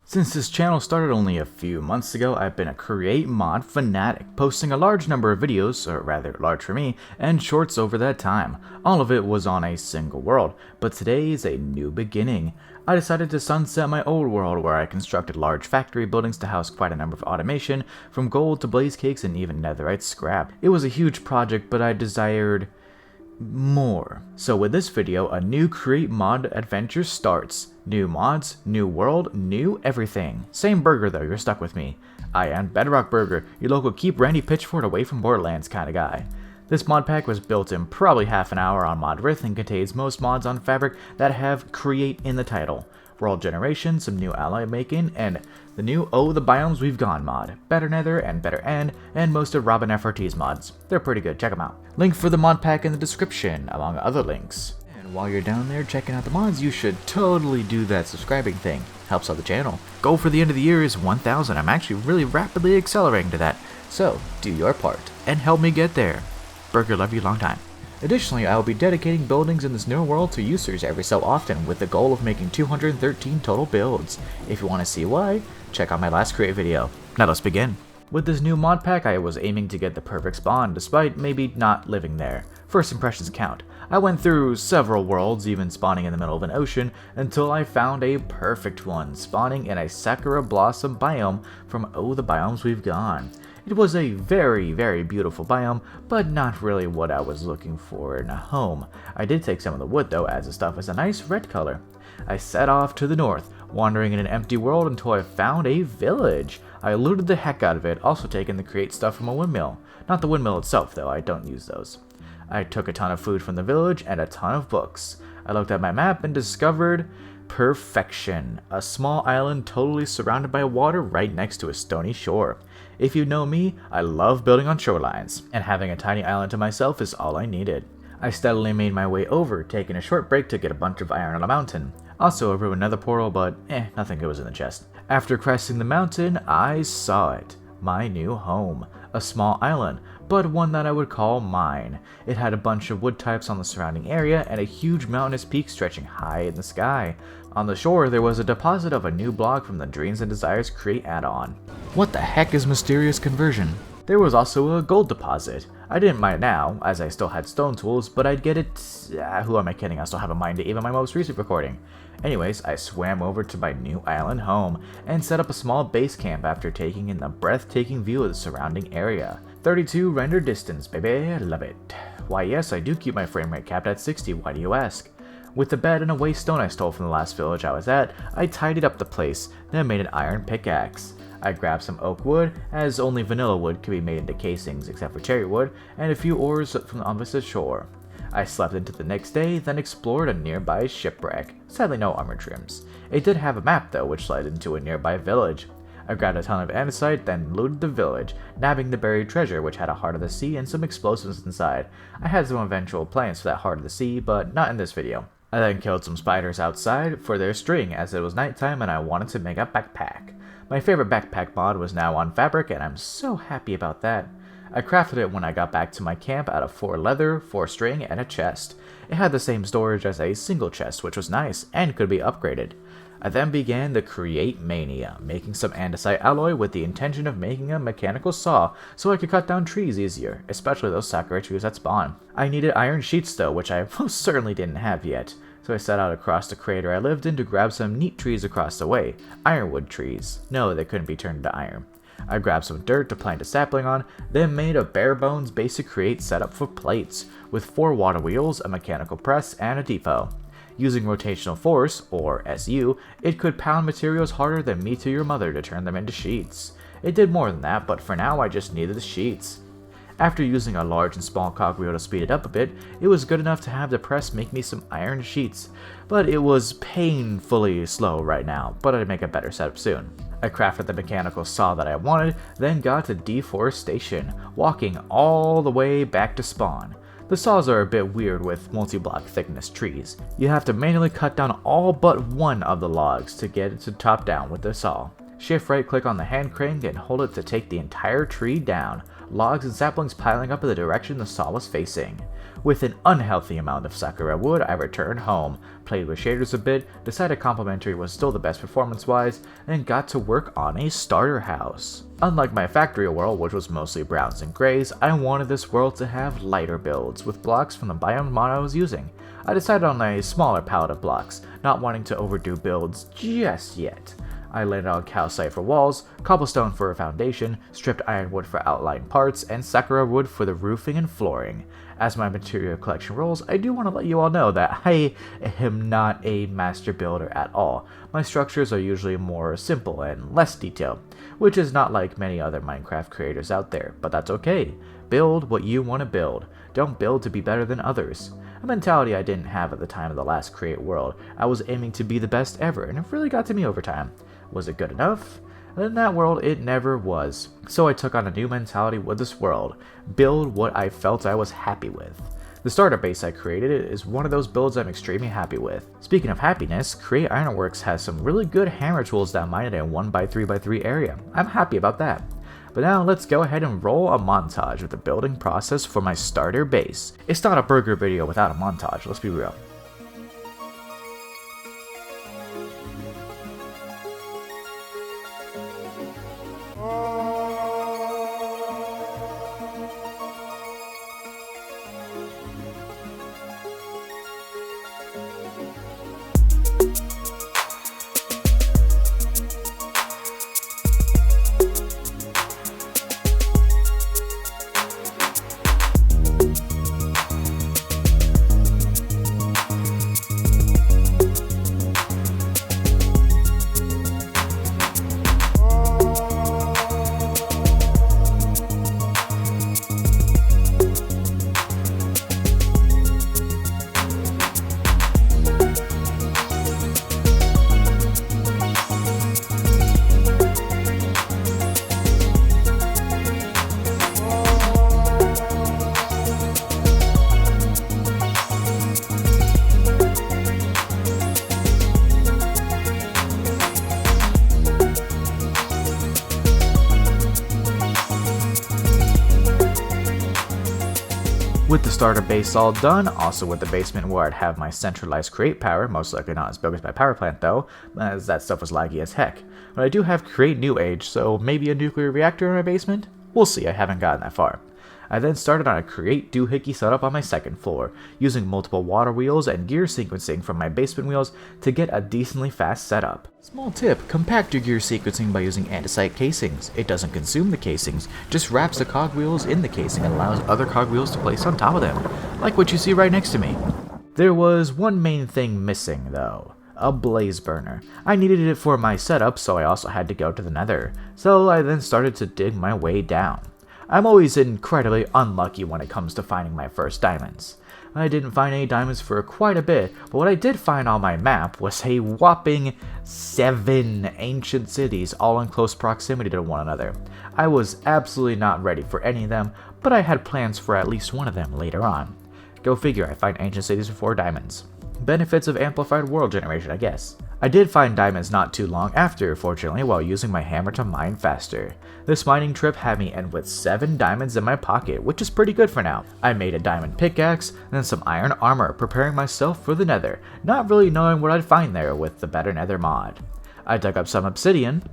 Since this channel started only a few months ago, I've been a create mod fanatic, posting a large number of videos, or rather large for me, and shorts over that time. All of it was on a single world, but today is a new beginning. I decided to sunset my old world where I constructed large factory buildings to house quite a number of automation, from gold to blaze cakes and even netherite scrap. It was a huge project, but I desired more. So with this video, a new create mod adventure starts. New mods, new world, new everything. Same burger though, you're stuck with me. I am Bedrock Burger, your local keep Randy Pitchford away from Borderlands kind of guy. This mod pack was built in probably half an hour on Modriff and contains most mods on Fabric that have create in the title. World generation, some new ally making, and the new Oh the Biomes We've Gone mod, better nether and better end, and most of Robin FRT's mods. They're pretty good, check them out. Link for the mod pack in the description, among other links. And while you're down there checking out the mods, you should totally do that subscribing thing. Helps out the channel. Goal for the end of the year is 1,000. I'm actually really rapidly accelerating to that. So, do your part, and help me get there. Burger, love you long time. Additionally, I will be dedicating buildings in this new world to users every so often with the goal of making 213 total builds. If you want to see why, check out my last create video. Now let's begin. With this new mod pack, I was aiming to get the perfect spawn, despite maybe not living there. First impressions count. I went through several worlds, even spawning in the middle of an ocean, until I found a perfect one, spawning in a Sakura Blossom biome from Oh the Biomes We've Gone. It was a very, very beautiful biome, but not really what I was looking for in a home. I did take some of the wood though, as the stuff is a nice red color. I set off to the north, wandering in an empty world until I found a village. I looted the heck out of it, also taking the create stuff from a windmill. Not the windmill itself though, I don't use those. I took a ton of food from the village and a ton of books. I looked at my map and discovered perfection. A small island totally surrounded by water right next to a stony shore. If you know me, I love building on shorelines, and having a tiny island to myself is all I needed. I steadily made my way over, taking a short break to get a bunch of iron on a mountain. Also over another portal, but nothing good was in the chest. After cresting the mountain, I saw it. My new home. A small island, but one that I would call mine. It had a bunch of wood types on the surrounding area and a huge mountainous peak stretching high in the sky. On the shore, there was a deposit of a new block from the Dreams and Desires Create add-on. What the heck is Mysterious Conversion? There was also a gold deposit. I didn't mine it now, as I still had stone tools, but I'd get it... who am I kidding? I still haven't mined it even my most recent recording. Anyways, I swam over to my new island home and set up a small base camp after taking in the breathtaking view of the surrounding area. 32 render distance, baby, love it. Why yes, I do keep my frame rate capped at 60, why do you ask? With the bed and a waste stone I stole from the last village I was at, I tidied up the place, then made an iron pickaxe. I grabbed some oak wood, as only vanilla wood could be made into casings except for cherry wood, and a few ores from the opposite shore. I slept into the next day, then explored a nearby shipwreck. Sadly no armor trims. It did have a map though, which led into a nearby village. I grabbed a ton of andesite, then looted the village, nabbing the buried treasure which had a heart of the sea and some explosives inside. I had some eventual plans for that heart of the sea, but not in this video. I then killed some spiders outside for their string as it was nighttime and I wanted to make a backpack. My favorite backpack mod was now on Fabric and I'm so happy about that. I crafted it when I got back to my camp out of 4 leather, 4 string, and a chest. It had the same storage as a single chest, which was nice and could be upgraded. I then began the create mania, making some andesite alloy with the intention of making a mechanical saw so I could cut down trees easier, especially those Sakura trees that spawn. I needed iron sheets though, which I most certainly didn't have yet, so I set out across the crater I lived in to grab some neat trees across the way. Ironwood trees. No, they couldn't be turned into iron. I grabbed some dirt to plant a sapling on, then made a bare bones basic create setup for plates, with 4 water wheels, a mechanical press, and a depot. Using rotational force, or SU, it could pound materials harder than me to your mother to turn them into sheets. It did more than that, but for now I just needed the sheets. After using a large and small cogwheel to speed it up a bit, it was good enough to have the press make me some iron sheets, but it was painfully slow right now, but I'd make a better setup soon. I crafted the mechanical saw that I wanted, then got to deforestation, walking all the way back to spawn. The saws are a bit weird with multi-block thickness trees. You have to manually cut down all but one of the logs to get it to top down with the saw. Shift right click on the hand crank and hold it to take the entire tree down, logs and saplings piling up in the direction the saw was facing. With an unhealthy amount of Sakura wood, I returned home, played with shaders a bit, decided Complementary was still the best performance-wise, and got to work on a starter house. Unlike my factory world, which was mostly browns and grays, I wanted this world to have lighter builds, with blocks from the biome mod I was using. I decided on a smaller palette of blocks, not wanting to overdo builds just yet. I landed on calcite for walls, cobblestone for a foundation, stripped ironwood for outline parts, and sakura wood for the roofing and flooring. As my material collection rolls, I do want to let you all know that I am not a master builder at all. My structures are usually more simple and less detailed, which is not like many other Minecraft creators out there, but that's okay. Build what you want to build. Don't build to be better than others. A mentality I didn't have at the time of the last Create World. I was aiming to be the best ever, and it really got to me over time. Was it good enough? In that world, it never was. So I took on a new mentality with this world. Build what I felt I was happy with. The starter base I created is one of those builds I'm extremely happy with. Speaking of happiness, Create Ironworks has some really good hammer tools that mine in a 1x3x3 area. I'm happy about that. But now let's go ahead and roll a montage of the building process for my starter base. It's not a burger video without a montage, let's be real. With the starter base all done, also with the basement where I'd have my centralized create power, most likely not as big as my power plant though, as that stuff was laggy as heck. But I do have create new age, so maybe a nuclear reactor in my basement? We'll see, I haven't gotten that far. I then started on a create doohickey setup on my second floor, using multiple water wheels and gear sequencing from my basement wheels to get a decently fast setup. Small tip, compact your gear sequencing by using andesite casings. It doesn't consume the casings, just wraps the cogwheels in the casing and allows other cogwheels to place on top of them, like what you see right next to me. There was one main thing missing though. A blaze burner. I needed it for my setup, so I also had to go to the nether. So I then started to dig my way down. I'm always incredibly unlucky when it comes to finding my first diamonds. I didn't find any diamonds for quite a bit, but what I did find on my map was a whopping 7 ancient cities all in close proximity to one another. I was absolutely not ready for any of them, but I had plans for at least one of them later on. Go figure, I find ancient cities with 4 diamonds. Benefits of amplified world generation, I guess. I did find diamonds not too long after, fortunately, while using my hammer to mine faster. This mining trip had me end with 7 diamonds in my pocket, which is pretty good for now. I made a diamond pickaxe, and then some iron armor, preparing myself for the nether, not really knowing what I'd find there with the better nether mod. I dug up some obsidian,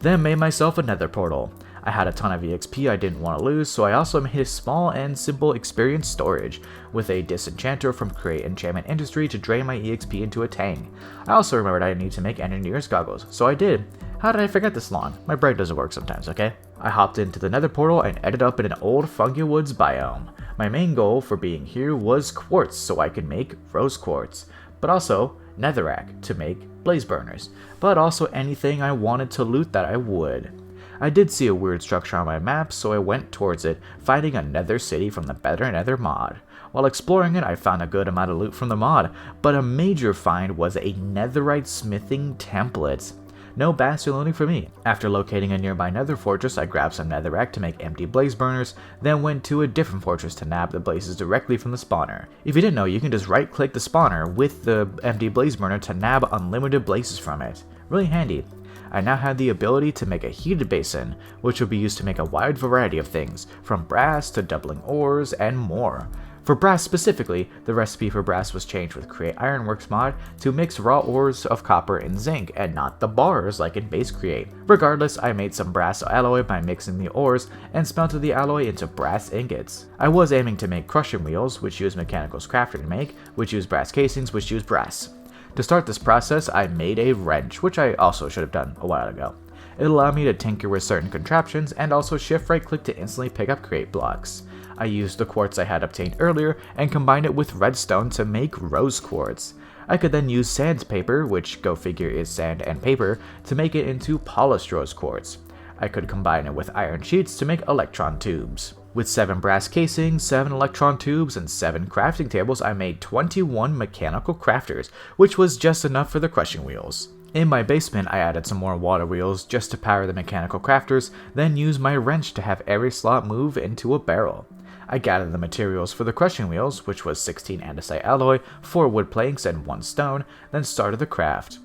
then made myself a nether portal. I had a ton of EXP I didn't want to lose, so I also made a small and simple experience storage, with a disenchanter from Create Enchantment Industry to drain my EXP into a tang. I also remembered I need to make engineer's goggles, so I did. How did I forget this long? My brain doesn't work sometimes, okay? I hopped into the nether portal and ended up in an old fungi woods biome. My main goal for being here was quartz, so I could make rose quartz, but also netherrack to make blaze burners, but also anything I wanted to loot that I would. I did see a weird structure on my map, so I went towards it, finding a nether city from the better nether mod. While exploring it, I found a good amount of loot from the mod, but a major find was a netherite smithing template. No bastard loading for me. After locating a nearby nether fortress, I grabbed some netherrack to make empty blaze burners, then went to a different fortress to nab the blazes directly from the spawner. If you didn't know, you can just right click the spawner with the empty blaze burner to nab unlimited blazes from it. Really handy. I now had the ability to make a heated basin, which would be used to make a wide variety of things, from brass to doubling ores and more. For brass specifically, the recipe for brass was changed with Create Ironworks mod to mix raw ores of copper and zinc and not the bars like in base Create. Regardless, I made some brass alloy by mixing the ores and smelted the alloy into brass ingots. I was aiming to make crushing wheels, which use mechanicals crafted to make, which use brass casings, which use brass. To start this process, I made a wrench, which I also should have done a while ago. It allowed me to tinker with certain contraptions and also shift right click to instantly pick up create blocks. I used the quartz I had obtained earlier and combined it with redstone to make rose quartz. I could then use sandpaper, which go figure is sand and paper, to make it into polished rose quartz. I could combine it with iron sheets to make electron tubes. With 7 brass casings, 7 electron tubes, and 7 crafting tables, I made 21 mechanical crafters, which was just enough for the crushing wheels. In my basement, I added some more water wheels just to power the mechanical crafters, then used my wrench to have every slot move into a barrel. I gathered the materials for the crushing wheels, which was 16 andesite alloy, 4 wood planks, and 1 stone, then started the craft.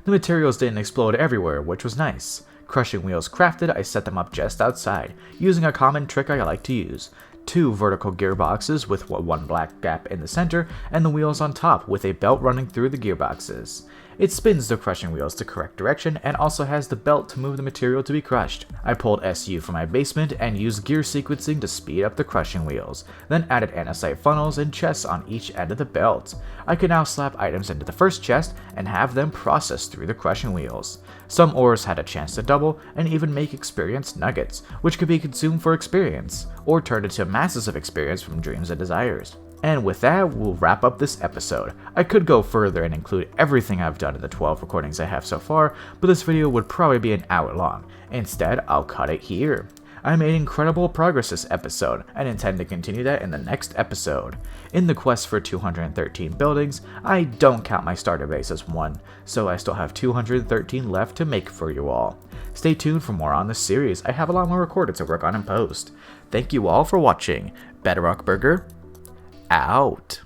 The materials didn't explode everywhere, which was nice. Crushing wheels crafted, I set them up just outside, using a common trick I like to use. 2 vertical gearboxes with 1 black gap in the center, and the wheels on top with a belt running through the gearboxes. It spins the crushing wheels the correct direction and also has the belt to move the material to be crushed. I pulled SU from my basement and used gear sequencing to speed up the crushing wheels, then added andesite funnels and chests on each end of the belt. I could now slap items into the first chest and have them processed through the crushing wheels. Some ores had a chance to double and even make experience nuggets, which could be consumed for experience, or turned into masses of experience from dreams and desires. And with that, we'll wrap up this episode. I could go further and include everything I've done in the 12 recordings I have so far, but this video would probably be an hour long. Instead, I'll cut it here. I made incredible progress this episode, and intend to continue that in the next episode. In the quest for 213 buildings, I don't count my starter base as one, so I still have 213 left to make for you all. Stay tuned for more on this series. I have a lot more recorded to work on in post. Thank you all for watching. Bedrock Burger, out.